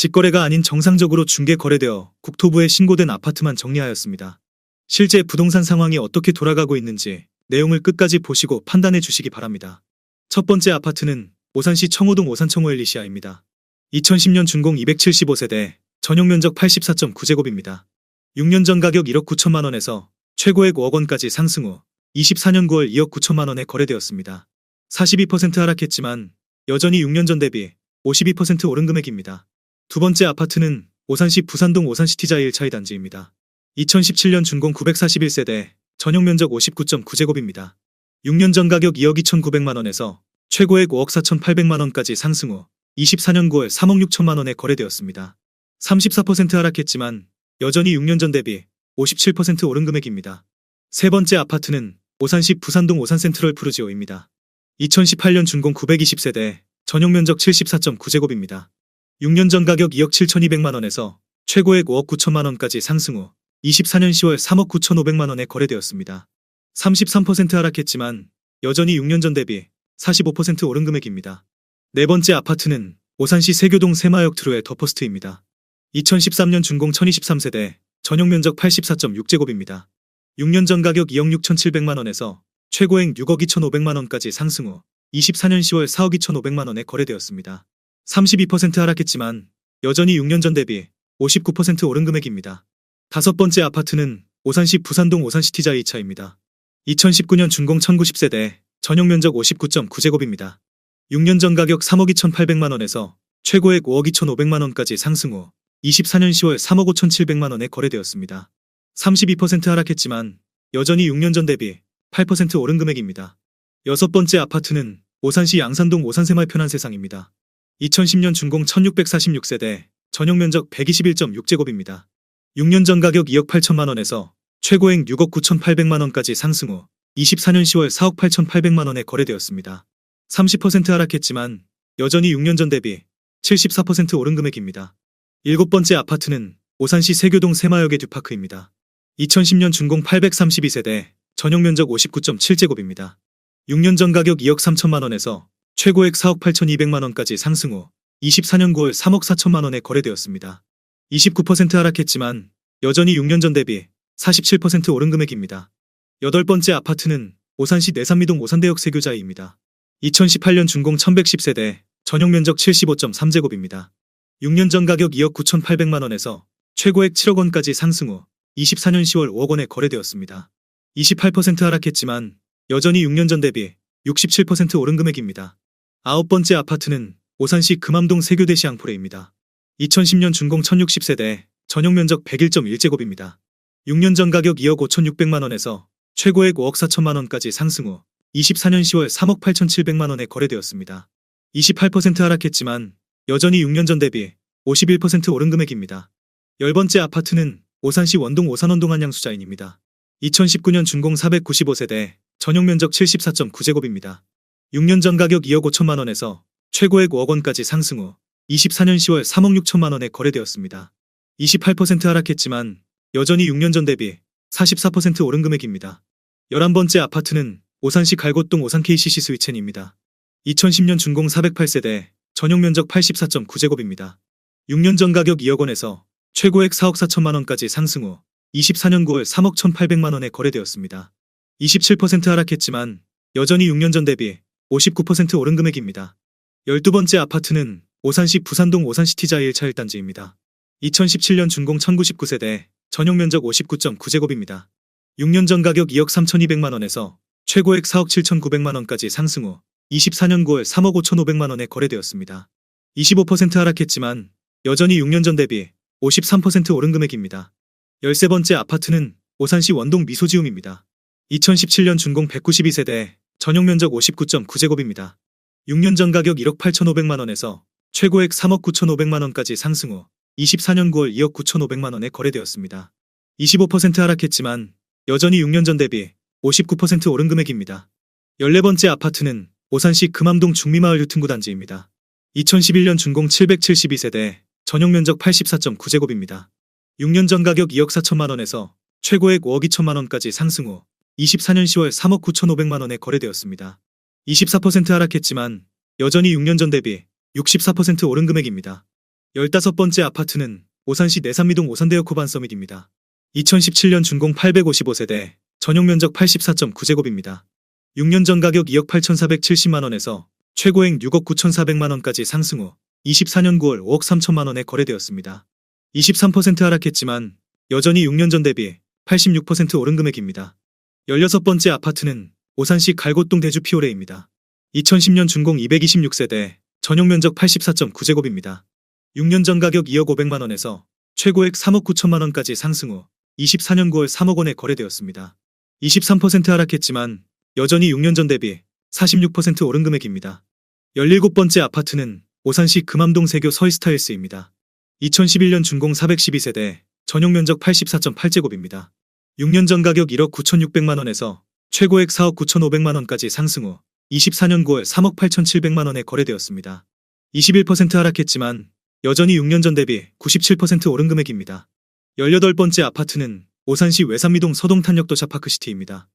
직거래가 아닌 정상적으로 중개 거래되어 국토부에 신고된 아파트만 정리하였습니다. 실제 부동산 상황이 어떻게 돌아가고 있는지 내용을 끝까지 보시고 판단해 주시기 바랍니다. 첫 번째 아파트는 오산시 청호동 오산청호 엘리시아입니다. 2010년 준공 275세대, 전용 면적 84.9제곱입니다. 6년 전 가격 1억 9천만 원에서 최고액 5억 원까지 상승 후 24년 9월 2억 9천만 원에 거래되었습니다. 42% 하락했지만 여전히 6년 전 대비 52% 오른 금액입니다. 두 번째 아파트는 오산시 부산동 오산시티자 1차 2단지입니다. 2017년 준공 941세대, 전용 면적 59.9제곱입니다. 6년 전 가격 2억 2,900만 원에서 최고액 5억 4,800만 원까지 상승 후 24년 9월 3억 6천만 원에 거래되었습니다. 34% 하락했지만 여전히 6년 전 대비 57% 오른 금액입니다. 세 번째 아파트는 오산시 부산동 오산센트럴 푸르지오입니다. 2018년 준공 920세대, 전용 면적 74.9제곱입니다. 6년 전 가격 2억 7,200만 원에서 최고액 5억 9천만 원까지 상승 후 24년 10월 3억 9,500만 원에 거래되었습니다. 33% 하락했지만 여전히 6년 전 대비 45% 오른 금액입니다. 네 번째 아파트는 오산시 세교동 새마역 트루의 더퍼스트입니다. 2013년 준공 1023세대, 전용 면적 84.6제곱입니다. 6년 전 가격 2억 6,700만 원에서 최고액 6억 2,500만 원까지 상승 후 24년 10월 4억 2,500만 원에 거래되었습니다. 32% 하락했지만 여전히 6년 전 대비 59% 오른 금액입니다. 다섯 번째 아파트는 오산시 부산동 오산시티자 2차입니다. 2019년 준공 1090세대, 전용 면적 59.9제곱입니다. 6년 전 가격 3억 2,800만 원에서 최고액 5억 2,500만 원까지 상승 후 24년 10월 3억 5,700만 원에 거래되었습니다. 32% 하락했지만 여전히 6년 전 대비 8% 오른 금액입니다. 여섯 번째 아파트는 오산시 양산동 오산새마을 편안세상입니다. 2010년 준공 1646세대, 전용 면적 121.6제곱입니다. 6년 전 가격 2억 8천만 원에서 최고액 6억 9,800만 원까지 상승 후 24년 10월 4억 8,800만 원에 거래되었습니다. 30% 하락했지만 여전히 6년 전 대비 74% 오른 금액입니다. 일곱 번째 아파트는 오산시 세교동 새마역의 듀파크입니다. 2010년 준공 832세대, 전용 면적 59.7제곱입니다. 6년 전 가격 2억 3천만 원에서 최고액 4억 8,200만 원까지 상승 후 24년 9월 3억 4천만 원에 거래되었습니다. 29% 하락했지만 여전히 6년 전 대비 47% 오른 금액입니다. 여덟 번째 아파트는 오산시 내산미동 오산대역 세교자이입니다. 2018년 준공 1110세대, 전용 면적 75.3제곱입니다. 6년 전 가격 2억 9,800만 원에서 최고액 7억 원까지 상승 후 24년 10월 5억 원에 거래되었습니다. 28% 하락했지만 여전히 6년 전 대비 67% 오른 금액입니다. 아홉 번째 아파트는 오산시 금암동 세교대시 앙포레입니다. 2010년 준공 1060세대, 전용 면적 101.1제곱입니다. 6년 전 가격 2억 5,600만 원에서 최고액 5억 4천만 원까지 상승 후 24년 10월 3억 8,700만 원에 거래되었습니다. 28% 하락했지만 여전히 6년 전 대비 51% 오른 금액입니다. 열 번째 아파트는 오산시 원동 오산원동 한양수자인입니다. 2019년 준공 495세대, 전용 면적 74.9제곱입니다. 6년 전 가격 2억 5천만 원에서 최고액 5억 원까지 상승 후 24년 10월 3억 6천만 원에 거래되었습니다. 28% 하락했지만 여전히 6년 전 대비 44% 오른 금액입니다. 11번째 아파트는 오산시 갈곶동 오산 KCC 스위첸입니다. 2010년 준공 408세대, 전용 면적 84.9제곱입니다. 6년 전 가격 2억 원에서 최고액 4억 4천만 원까지 상승 후 24년 9월 3억 1,800만 원에 거래되었습니다. 27% 하락했지만 여전히 6년 전 대비 59% 오른 금액입니다. 12번째 아파트는 오산시 부산동 오산시티자 1차 1단지입니다. 2017년 준공 1099세대, 전용 면적 59.9제곱입니다. 6년 전 가격 2억 3,200만 원에서 최고액 4억 7,900만 원까지 상승 후 24년 9월 3억 5,500만 원에 거래되었습니다. 25% 하락했지만 여전히 6년 전 대비 53% 오른 금액입니다. 13번째 아파트는 오산시 원동 미소지움입니다. 2017년 준공 192세대, 전용 면적 59.9제곱입니다. 6년 전 가격 1억 8,500만 원에서 최고액 3억 9,500만 원까지 상승 후 24년 9월 2억 9,500만 원에 거래되었습니다. 25% 하락했지만 여전히 6년 전 대비 59% 오른 금액입니다. 14번째 아파트는 오산시 금암동 중미마을 유튼구 단지입니다. 2011년 준공 772세대, 전용 면적 84.9제곱입니다. 6년 전 가격 2억 4천만 원에서 최고액 5억 2천만 원까지 상승 후 24년 10월 3억 9,500만 원에 거래되었습니다. 24% 하락했지만 여전히 6년 전 대비 64% 오른 금액입니다. 15번째 아파트는 오산시 내산미동 오산대역 호반 서밋입니다. 2017년 준공 855세대, 전용면적 84.9제곱입니다. 6년 전 가격 2억 8,470만원에서 최고액 6억 9,400만원까지 상승 후 24년 9월 5억 3천만원에 거래되었습니다. 23% 하락했지만 여전히 6년 전 대비 86% 오른 금액입니다. 16번째 아파트는 오산시 갈곶동 대주 피오레입니다. 2010년 준공 226세대, 전용면적 84.9제곱입니다. 6년 전 가격 2억 500만원에서 최고액 3억 9천만원까지 상승 후 24년 9월 3억 원에 거래되었습니다. 23% 하락했지만 여전히 6년 전 대비 46% 오른 금액입니다. 17번째 아파트는 오산시 금암동 세교 서희스타일스입니다. 2011년 준공 412세대, 전용면적 84.8제곱입니다. 6년 전 가격 1억 9,600만원에서 최고액 4억 9,500만원까지 상승 후 24년 9월 3억 8,700만원에 거래되었습니다. 21% 하락했지만 여전히 6년 전 대비 97% 오른 금액입니다. 18번째 아파트는 오산시 외산미동 서동탄역도 샤파크시티입니다.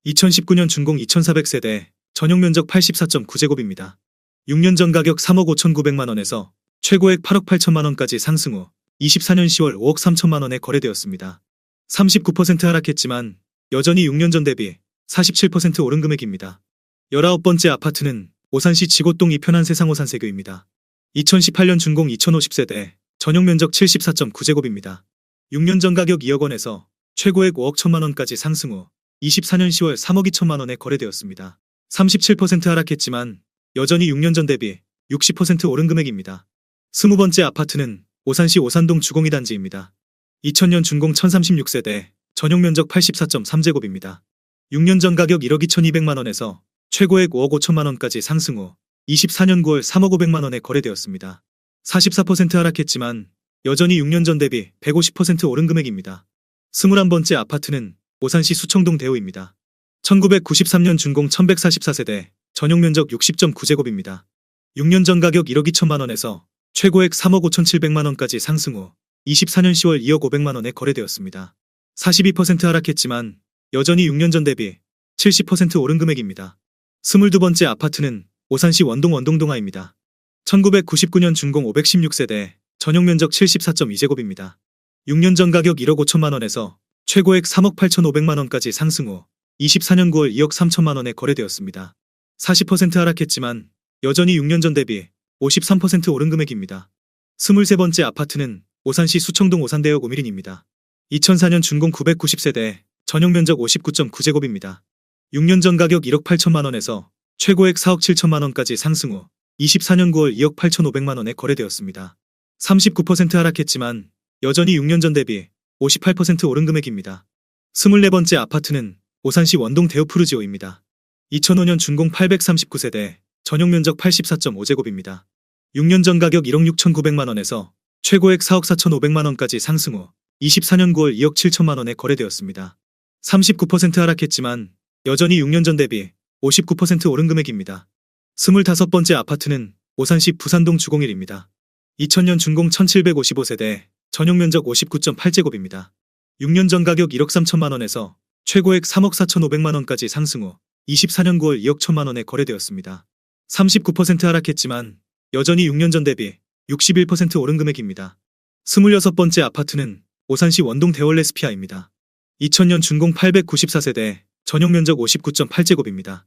2019년 준공 2400세대, 전용면적 84.9제곱입니다. 6년 전 가격 3억 5,900만원에서 최고액 8억 8천만원까지 상승 후 24년 10월 5억 3천만원에 거래되었습니다. 39% 하락했지만 여전히 6년 전 대비 47% 오른 금액입니다. 19번째 아파트는 오산시 지곶동 이편한 세상오산세교입니다. 2018년 준공 2050세대, 전용면적 74.9제곱입니다. 6년 전 가격 2억 원에서 최고액 5억 1천만원까지 상승 후 24년 10월 3억 2천만원에 거래되었습니다. 37% 하락했지만 여전히 6년 전 대비 60% 오른 금액입니다. 20번째 아파트는 오산시 오산동 주공이 단지입니다. 2000년 준공 1036세대, 전용면적 84.3제곱입니다. 6년 전 가격 1억 2,200만원에서 최고액 5억 5천만원까지 상승 후 24년 9월 3억 500만원에 거래되었습니다. 44% 하락했지만 여전히 6년 전 대비 150% 오른 금액입니다. 21번째 아파트는 오산시 수청동 대우입니다. 1993년 준공 1144세대, 전용면적 60.9제곱입니다. 6년 전 가격 1억 2천만원에서 최고액 3억 5,700만원까지 상승 후 24년 10월 2억 500만원에 거래되었습니다. 42% 하락했지만 여전히 6년 전 대비 70% 오른 금액입니다. 22번째 아파트는 오산시 원동 원동동아입니다. 1999년 준공 516세대, 전용면적 74.2제곱입니다. 6년 전 가격 1억 5천만원에서 최고액 3억 8,500만원까지 상승 후 24년 9월 2억 3천만원에 거래되었습니다. 40% 하락했지만 여전히 6년 전 대비 53% 오른 금액입니다. 23번째 아파트는 오산시 수청동 오산대역 오미린입니다. 2004년 준공 990세대, 전용면적 59.9제곱입니다. 6년 전 가격 1억 8천만원에서 최고액 4억 7천만원까지 상승 후 24년 9월 2억 8,500만원에 거래되었습니다. 39% 하락했지만 여전히 6년 전 대비 58% 오른 금액입니다. 24번째 아파트는 오산시 원동 대우푸르지오입니다. 2005년 준공 839세대, 전용면적 84.5제곱입니다. 6년 전 가격 1억 6,900만원에서 최고액 4억 4,500만원까지 상승 후 24년 9월 2억 7천만원에 거래되었습니다. 39% 하락했지만 여전히 6년 전 대비 59% 오른 금액입니다. 25번째 아파트는 오산시 부산동 주공일입니다. 2000년 준공 1755세대, 전용면적 59.8제곱입니다. 6년 전 가격 1억 3천만원에서 최고액 3억 4,500만원까지 상승 후 24년 9월 2억 1천만원에 거래되었습니다. 39% 하락했지만 여전히 6년 전 대비 61% 오른 금액입니다. 26번째 아파트는 오산시 원동 대월레스피아입니다. 2000년 준공 894세대, 전용면적 59.8제곱입니다.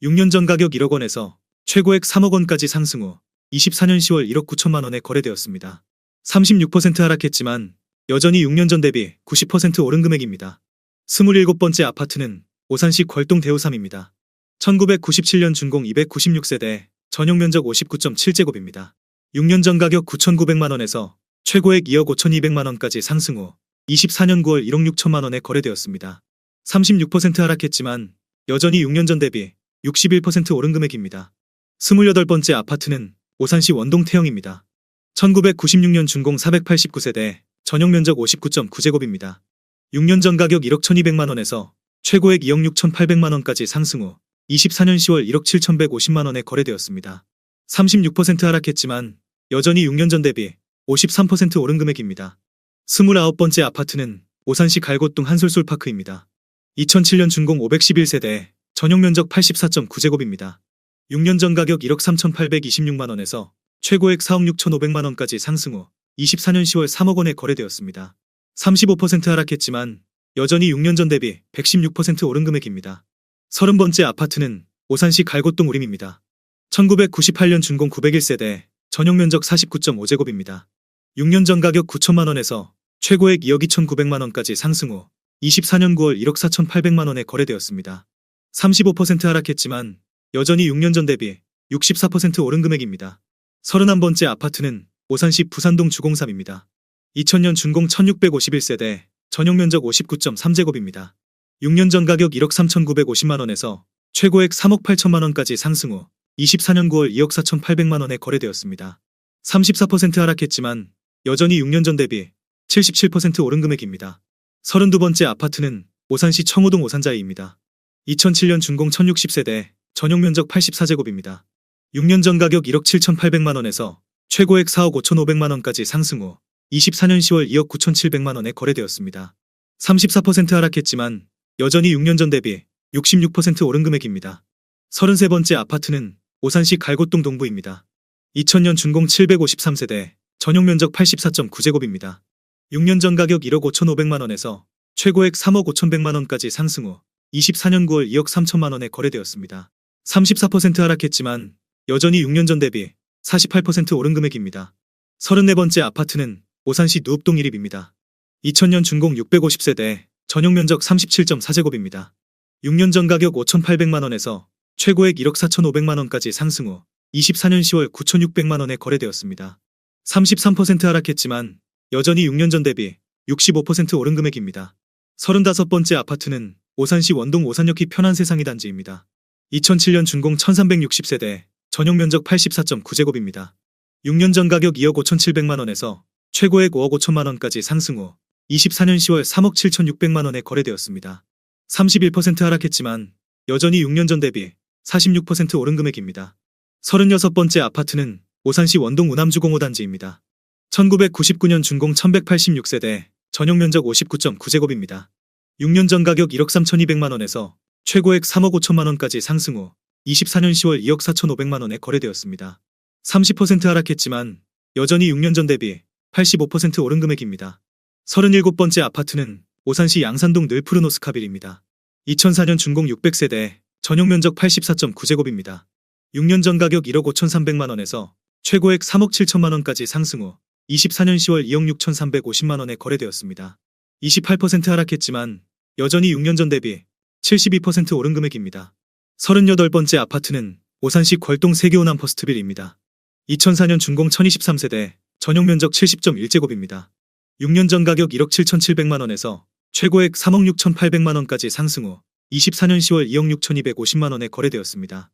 6년 전 가격 1억 원에서 최고액 3억 원까지 상승 후 24년 10월 1억 9천만원에 거래되었습니다. 36% 하락했지만 여전히 6년 전 대비 90% 오른 금액입니다. 27번째 아파트는 오산시 걸동 대우삼입니다. 1997년 준공 296세대, 전용면적 59.7제곱입니다. 6년 전 가격 9,900만원에서 최고액 2억 5,200만원까지 상승 후 24년 9월 1억 6천만원에 거래되었습니다. 36% 하락했지만 여전히 6년 전 대비 61% 오른 금액입니다. 28번째 아파트는 오산시 원동 태영입니다. 1996년 준공 489세대, 전용면적 59.9제곱입니다. 6년 전 가격 1억 1,200만원에서 최고액 2억 6,800만원까지 상승 후 24년 10월 1억 7,150만원에 거래되었습니다. 36% 하락했지만 여전히 6년 전 대비 53% 오른 금액입니다. 29번째 아파트는 오산시 갈곶동 한솔솔파크입니다. 2007년 준공 511세대, 전용면적 84.9제곱입니다. 6년 전 가격 1억 3,826만원에서 최고액 4억 6,500만원까지 상승 후 24년 10월 3억 원에 거래되었습니다. 35% 하락했지만 여전히 6년 전 대비 116% 오른 금액입니다. 30번째 아파트는 오산시 갈곶동 우림입니다. 1998년 준공 901세대, 전용 면적 49.5제곱입니다. 6년 전 가격 9천만 원에서 최고액 2억 2,900만 원까지 상승 후 24년 9월 1억 4,800만 원에 거래되었습니다. 35% 하락했지만 여전히 6년 전 대비 64% 오른 금액입니다. 31번째 아파트는 오산시 부산동 주공3입니다. 2000년 준공 1651세대, 전용 면적 59.3제곱입니다. 6년 전 가격 1억 3,950만 원에서 최고액 3억 8천만 원까지 상승 후 24년 9월 2억 4,800만 원에 거래되었습니다. 34% 하락했지만 여전히 6년 전 대비 77% 오른 금액입니다. 32번째 아파트는 오산시 청호동 오산자이입니다. 2007년 준공 1060세대, 전용 면적 84제곱입니다. 6년 전 가격 1억 7,800만 원에서 최고액 4억 5,500만 원까지 상승 후 24년 10월 2억 9,700만 원에 거래되었습니다. 34% 하락했지만 여전히 6년 전 대비 66% 오른 금액입니다. 33번째 아파트는 오산시 갈곶동 동부입니다. 2000년 준공 753세대, 전용 면적 84.9제곱입니다. 6년 전 가격 1억 5,500만 원에서 최고액 3억 5,100만 원까지 상승 후 24년 9월 2억 3천만 원에 거래되었습니다. 34% 하락했지만 여전히 6년 전 대비 48% 오른 금액입니다. 34번째 아파트는 오산시 누읍동 1입입니다. 2000년 준공 650세대, 전용 면적 37.4제곱입니다. 6년 전 가격 5,800만 원에서 최고액 1억 4,500만 원까지 상승 후 24년 10월 9,600만 원에 거래되었습니다. 33% 하락했지만 여전히 6년 전 대비 65% 오른 금액입니다. 35번째 아파트는 오산시 원동 오산역희 편안세상이 단지입니다. 2007년 준공 1360세대, 전용 면적 84.9제곱입니다. 6년 전 가격 2억 5,700만 원에서 최고액 5억 5천만 원까지 상승 후 24년 10월 3억 7,600만 원에 거래되었습니다. 31% 하락했지만 여전히 6년 전 대비 46% 오른 금액입니다. 36번째 아파트는 오산시 원동 우남주공 5단지입니다. 1999년 준공 1186세대, 전용 면적 59.9제곱입니다. 6년 전 가격 1억 3,200만 원에서 최고액 3억 5천만 원까지 상승 후 24년 10월 2억 4,500만 원에 거래되었습니다. 30% 하락했지만 여전히 6년 전 대비 85% 오른 금액입니다. 37번째 아파트는 오산시 양산동 늘푸르노스카빌입니다. 2004년 준공 600세대, 전용 면적 84.9제곱입니다. 6년 전 가격 1억 5,300만 원에서 최고액 3억 7천만 원까지 상승 후 24년 10월 2억 6,350만 원에 거래되었습니다. 28% 하락했지만 여전히 6년 전 대비 72% 오른 금액입니다. 38번째 아파트는 오산시 궐동 세계호남 퍼스트빌입니다. 2004년 준공 1023세대, 전용 면적 70.1제곱입니다. 6년 전 가격 1억 7,700만 원에서 최고액 3억 6,800만 원까지 상승 후 24년 10월 2억 6,250만 원에 거래되었습니다.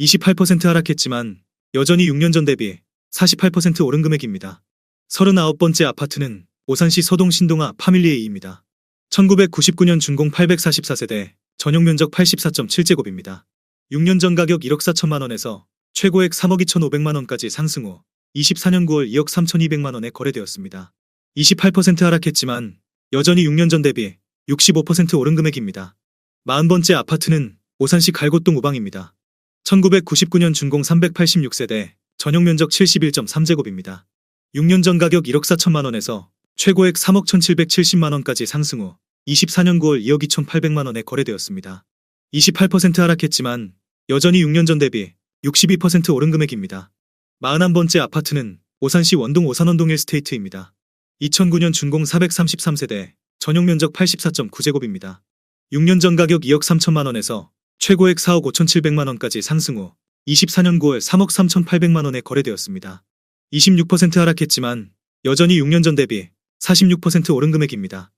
28% 하락했지만 여전히 6년 전 대비 48% 오른 금액입니다. 39번째 아파트는 오산시 서동 신동아 파밀리에이입니다. 1999년 준공 844세대, 전용 면적 84.7제곱입니다. 6년 전 가격 1억 4천만 원에서 최고액 3억 2,500만 원까지 상승 후 24년 9월 2억 3,200만 원에 거래되었습니다. 28% 하락했지만 여전히 6년 전 대비 65% 오른 금액입니다. 40번째 아파트는 오산시 갈곶동 우방입니다. 1999년 준공 386세대, 전용 면적 71.3제곱입니다. 6년 전 가격 1억 4천만 원에서 최고액 3억 1,770만 원까지 상승 후 24년 9월 2억 2,800만 원에 거래되었습니다. 28% 하락했지만 여전히 6년 전 대비 62% 오른 금액입니다. 41번째 아파트는 오산시 원동 오산원동 일스테이트입니다. 2009년 준공 433세대, 전용 면적 84.9제곱입니다. 6년 전 가격 2억 3천만 원에서 최고액 4억 5,700만 원까지 상승 후 24년 9월 3억 3,800만 원에 거래되었습니다. 26% 하락했지만 여전히 6년 전 대비 46% 오른 금액입니다.